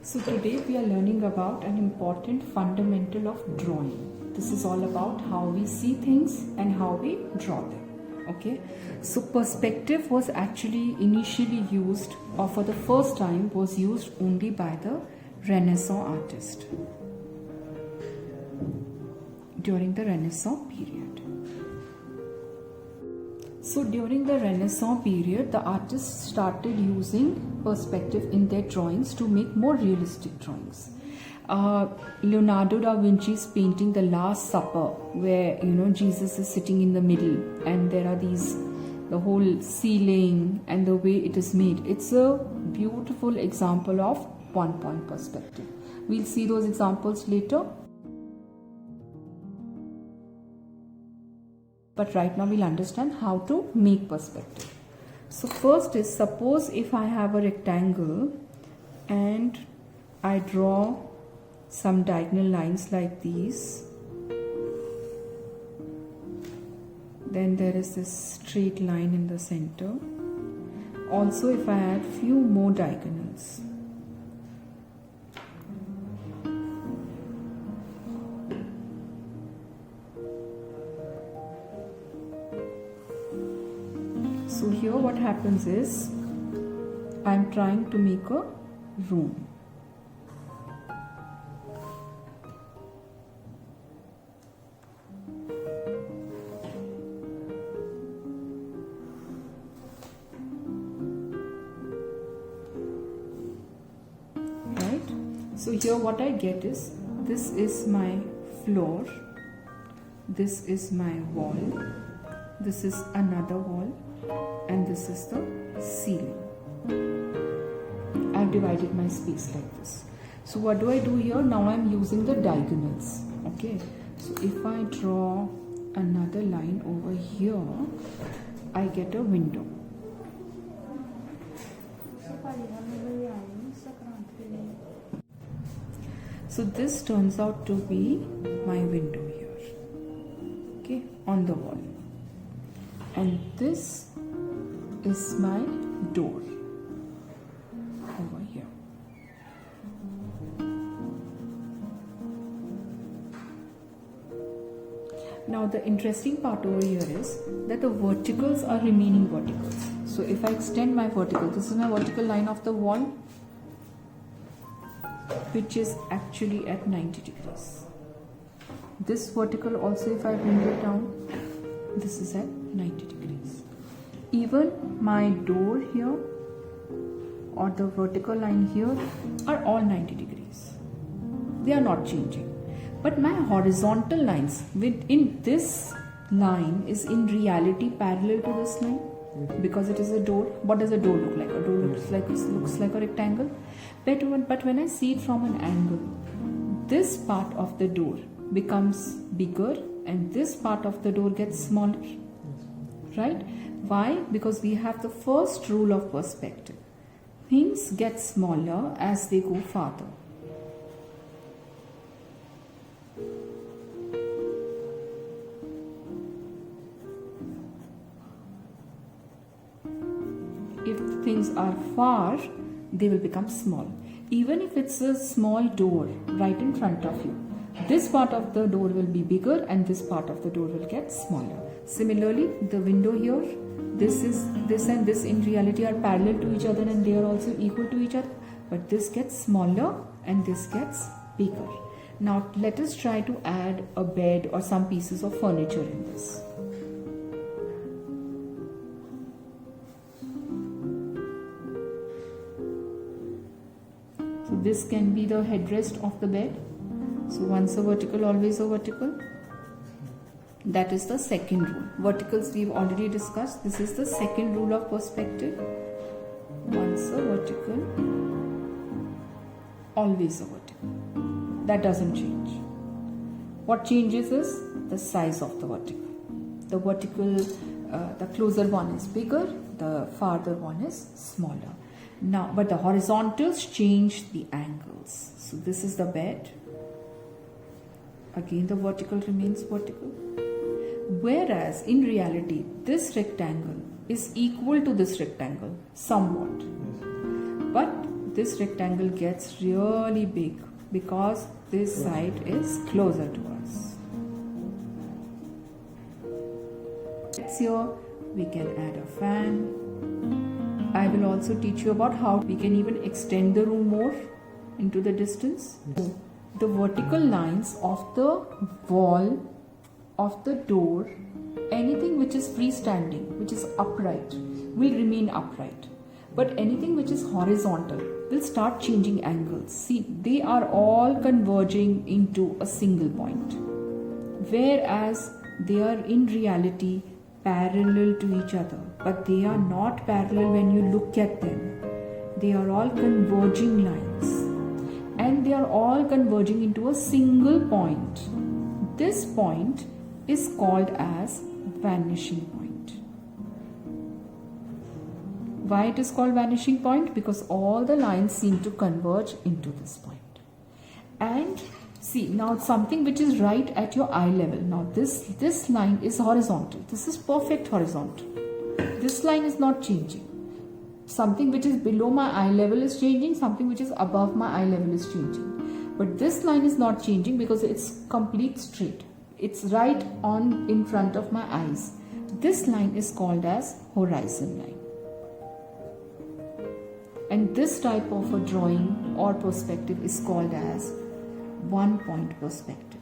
So today we are learning about an important fundamental of drawing. This is all about how we see things and how we draw them. Okay, so perspective was actually initially used, or for the first time was used only by the Renaissance artist during the Renaissance period. So during the Renaissance period, the artists started using perspective in their drawings to make more realistic drawings. Leonardo da Vinci's painting The Last Supper, where Jesus is sitting in the middle and there are the whole ceiling and the way it is made. It's a beautiful example of one-point perspective. We'll see those examples later. But right now we'll understand how to make perspective. So first is, suppose if I have a rectangle and I draw some diagonal lines like these, then there is this straight line in the center. Also, if I add few more diagonals, so here what happens is, I am trying to make a room. Right? So here what I get is, this is my floor, this is my wall, this is another wall, and this is the ceiling. I've divided my space like this. So what do I do here? Now I'm using the diagonals. Okay, so if I draw another line over here, I get a window. So this turns out to be my window here, okay, on the wall. And this is my door over here. Now the interesting part over here is that the verticals are remaining verticals. So if I extend my vertical, this is my vertical line of the wall, which is actually at 90 degrees. This vertical also, if I bring it down, this is at 90 degrees. Even my door here or the vertical line here are all 90 degrees. They are not changing. But my horizontal lines within this line is in reality parallel to this line, because it is a door. What does a door look like? A door looks like a rectangle. But when I see it from an angle, this part of the door becomes bigger and this part of the door gets smaller. Right? Why? Because we have the first rule of perspective. Things get smaller as they go farther. If things are far, they will become small. Even if it's a small door right in front of you, this part of the door will be bigger and this part of the door will get smaller. Similarly, the window here, this and this in reality are parallel to each other and they are also equal to each other. But this gets smaller and this gets bigger. Now let us try to add a bed or some pieces of furniture in this. So this can be the headrest of the bed. So once a vertical, always a vertical. That is the second rule. Verticals we've already discussed. This is the second rule of perspective. Once a vertical, always a vertical. That doesn't change. What changes is the size of the vertical. The vertical, the closer one is bigger, the farther one is smaller. Now, but the horizontals change the angles. So this is the bed. Again, the vertical remains vertical. Whereas in reality, this rectangle is equal to this rectangle somewhat. But this rectangle gets really big because this side is closer to us. Here we can add a fan. I will also teach you about how we can even extend the room more into the distance. The vertical lines of the wall of the door, anything which is freestanding, which is upright, will remain upright. But anything which is horizontal will start changing angles. See, they are all converging into a single point. Whereas they are in reality parallel to each other. But they are not parallel when you look at them. They are all converging lines. And they are all converging into a single point. This point is called as vanishing point. Why it is called vanishing point? Because all the lines seem to converge into this point. And see, now something which is right at your eye level. Now this line is horizontal. This is perfect horizontal. This line is not changing. Something which is below my eye level is changing. Something which is above my eye level is changing. But this line is not changing because it's complete straight. It's right on in front of my eyes. This line is called as horizon line. And this type of a drawing or perspective is called as one point perspective.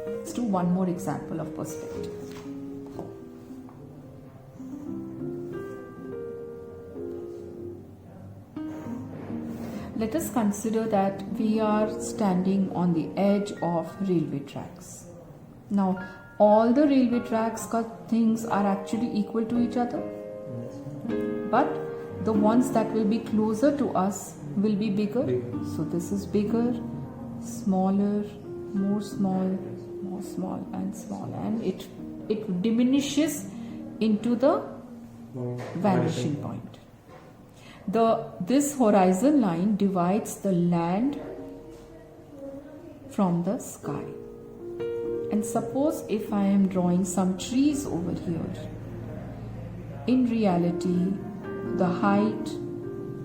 Let's do one more example of perspective. Let us consider that we are standing on the edge of railway tracks. Now, all the railway tracks things are actually equal to each other, but the ones that will be closer to us will be bigger. So this is bigger, smaller, more small, more small, and it diminishes into the vanishing point. This horizon line divides the land from the sky. And suppose if I am drawing some trees over here, in reality the height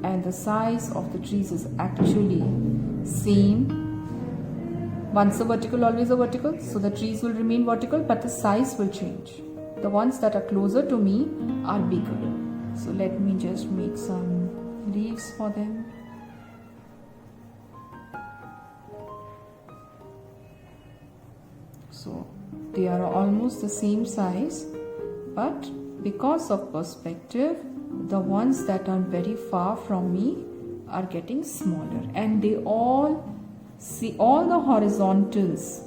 and the size of the trees is actually same. Once a vertical, always a vertical. So the trees will remain vertical, but the size will change. The ones that are closer to me are bigger. So let me just make some leaves for them. So they are almost the same size, but because of perspective, the ones that are very far from me are getting smaller, and they all the horizontals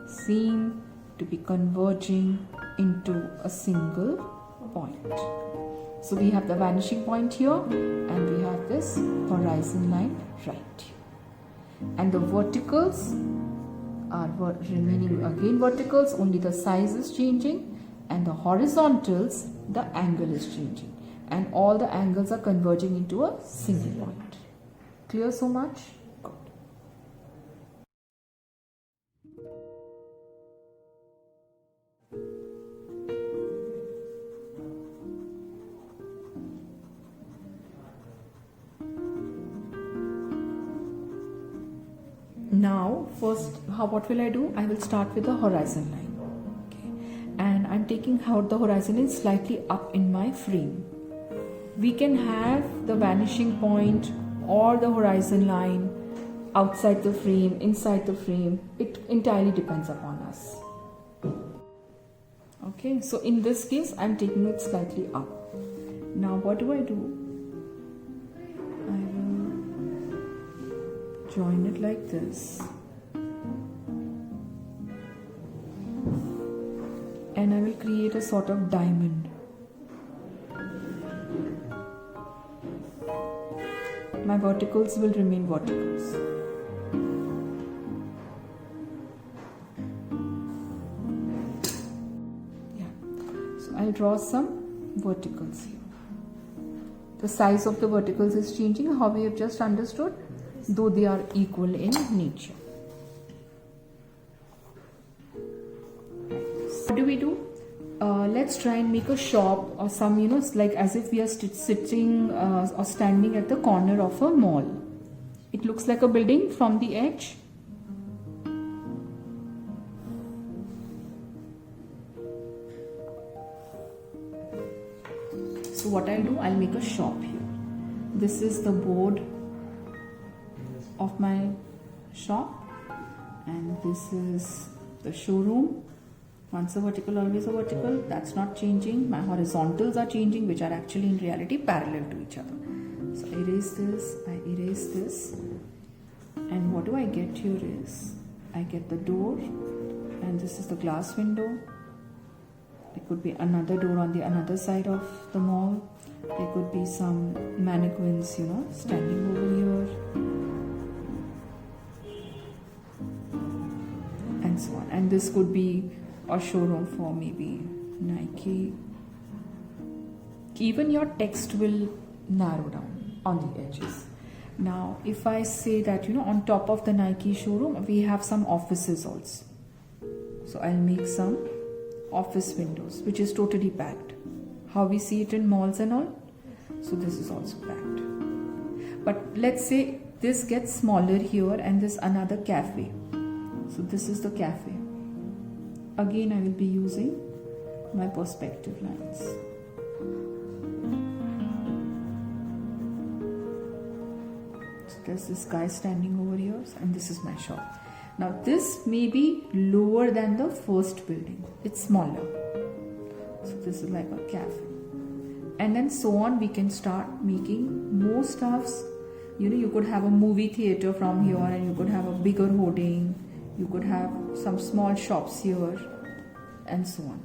seem to be converging into a single point. So we have the vanishing point here, and we have this horizon line right here. And the verticals are remaining again verticals, only the size is changing, and the horizontals, the angle is changing, and all the angles are converging into a single point. Clear so much? Good. Now first, what will I do? I will start with the horizon line. Okay. And I'm taking out the horizon line slightly up in my frame. We can have the vanishing point or the horizon line outside the frame, inside the frame. It entirely depends upon us. Okay, so in this case I'm taking it slightly up. Now what do? I will join it like this, and I will create a sort of diamond. My verticals will remain verticals. Yeah. So I'll draw some verticals here. The size of the verticals is changing, how we have just understood, though they are equal in nature. What do? let's try and make a shop or some, like as if we are sitting or standing at the corner of a mall. It looks like a building from the edge. So what I'll do, I'll make a shop here. This is the board of my shop, and this is the showroom. Once a vertical, always a vertical. That's not changing. My horizontals are changing, which are actually in reality parallel to each other. So I erase this, I erase this, and what do I get here is, I get the door, and this is the glass window. There could be another door on the another side of the mall. There could be some mannequins, standing over here, and so on. And this could be a showroom for maybe Nike. Even your text will narrow down on the edges. Now, if I say that, on top of the Nike showroom, we have some offices also. So I'll make some office windows, which is totally packed. How we see it in malls and all. So this is also packed. But let's say this gets smaller here and this another cafe. So this is the cafe. Again, I will be using my perspective lines. So there's this guy standing over here, and this is my shop. Now this may be lower than the first building. It's smaller. So this is like a cafe. And then so on, we can start making more stuffs. You could have a movie theater from here, and you could have a bigger hoarding. You could have some small shops here, and so on.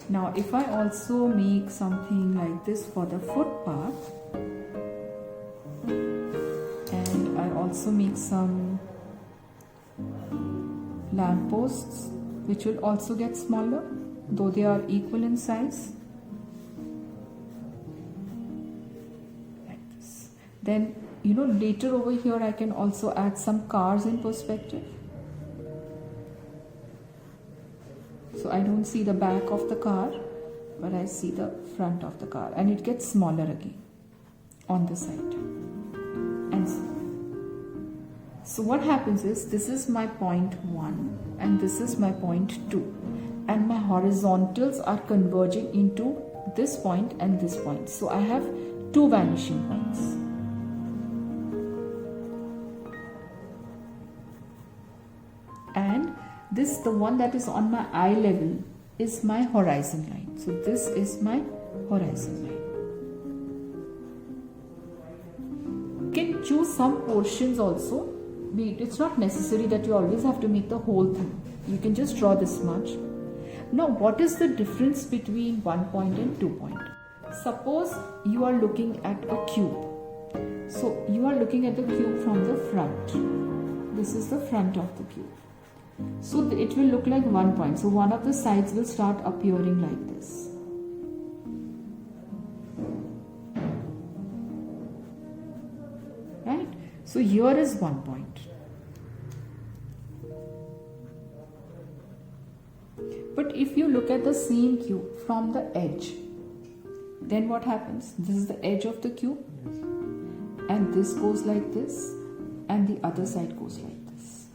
Now, if I also make something like this for the footpath, and I also make some lampposts, which will also get smaller, though they are equal in size. Like this. Then, later over here, I can also add some cars in perspective. So I don't see the back of the car, but I see the front of the car, and it gets smaller again on the side. And so what happens is, this is my point 1 and this is my point 2, and my horizontals are converging into this point and this point. So I have 2 vanishing points. And this, the one that is on my eye level, is my horizon line. So this is my horizon line. You can choose some portions also. It's not necessary that you always have to make the whole thing. You can just draw this much. Now, what is the difference between 1 point and 2 point? Suppose you are looking at a cube. So you are looking at the cube from the front. This is the front of the cube. So it will look like 1 point. So one of the sides will start appearing like this. Right? So here is 1 point. But if you look at the same cube from the edge, then what happens? This is the edge of the cube, and this goes like this, and the other side goes like this.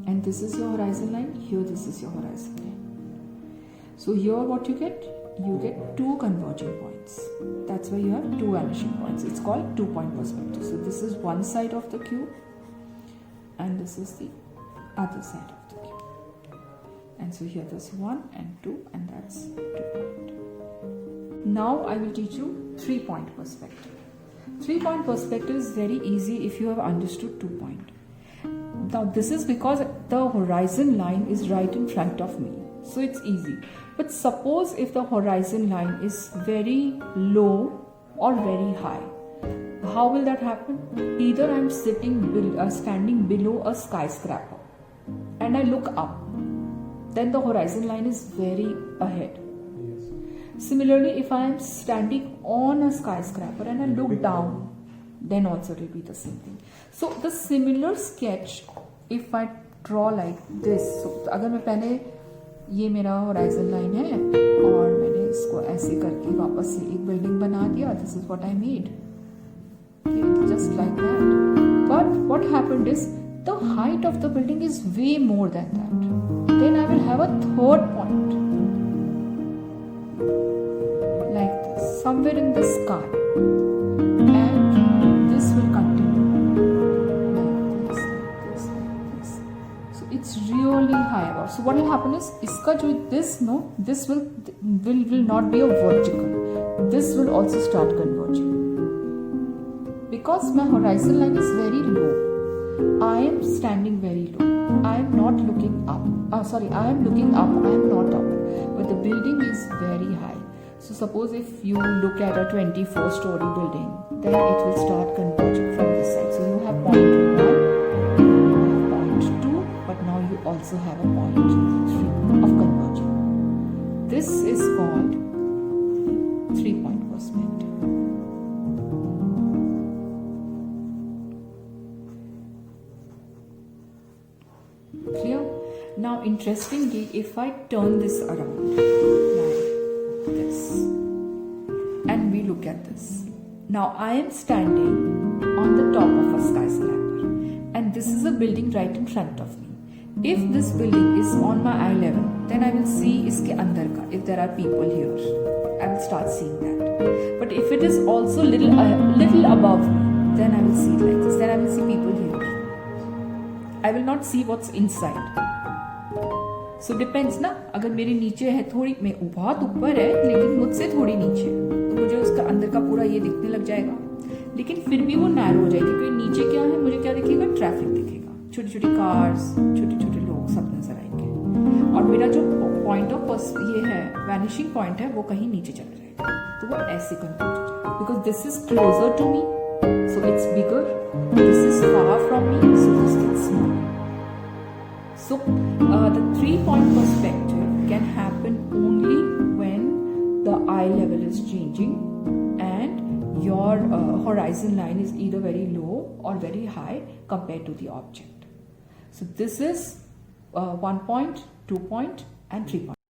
And this is your horizon line, here this is your horizon line. So here what you get? You get 2 converging points. That's why you have 2 vanishing points. It's called 2-point perspective. So this is one side of the cube, and this is the other side of the cube. And so here there's 1 and 2, and that's 2 point. Now I will teach you 3-point perspective. 3-point perspective is very easy if you have understood 2 point. Now this is because the horizon line is right in front of me, so it's easy. But suppose if the horizon line is very low or very high, how will that happen? Either I'm standing below a skyscraper and I look up, then the horizon line is very ahead. Similarly, if I am standing on a skyscraper and I look down, then also it will be the same thing. So the similar sketch, if I draw like this, so अगर मैं पहले ये मेरा horizon line है और मैंने इसको ऐसे करके वापस से एक बिल्डिंग बना दिया. This is what I made. Just like that. But what happened is the height of the building is way more than that. Then I will have a third point like this, somewhere in the sky, and this will continue like this. So it's really high above. So what will happen is iska jo this will not be a vertical. This will also start converging. Because my horizon line is very low, I am standing very low. I am not looking up. I am looking up. I am not up. But the building is very high. So suppose if you look at a 24-story building, then it will start converging from this side. So you have point 1, you have point 2, but now you also have a point 3 of converging. This is called 3-point perspective. Clear? Now interestingly, if I turn this around like this and we look at this, now I am standing on the top of a skyscraper and this is a building right in front of me. If this building is on my eye level, then I will see iske andar ka, if there are people here, I will start seeing that. But if it is also little above me, then I will see it like this, then I will see people here. I will not see what's inside. So depends ना, अगर मेरे नीचे है थोड़ी, मैं बहुत ऊपर है लेकिन मुझसे थोड़ी नीचे, तो मुझे उसका अंदर का पूरा ये दिखने लग जाएगा. लेकिन फिर भी वो नैरो हो जाएगी क्योंकि नीचे क्या है, मुझे क्या दिखेगा, ट्रैफिक दिखेगा, छोटी छोटी कार्स, छोटे छोटे लोग सब नजर आएंगे. और मेरा जो पॉइंट ऑफ ये है वैनिशिंग पॉइंट है वो कहीं नीचे चला जाएगा. तो वो ऐसे कन्वर्ट हो जाएगा because this is closer to me, so it's bigger. This is far from me, so this gets smaller. So the 3-point perspective can happen only when the eye level is changing and your horizon line is either very low or very high compared to the object. So this is 1 point, 2 point and 3 point.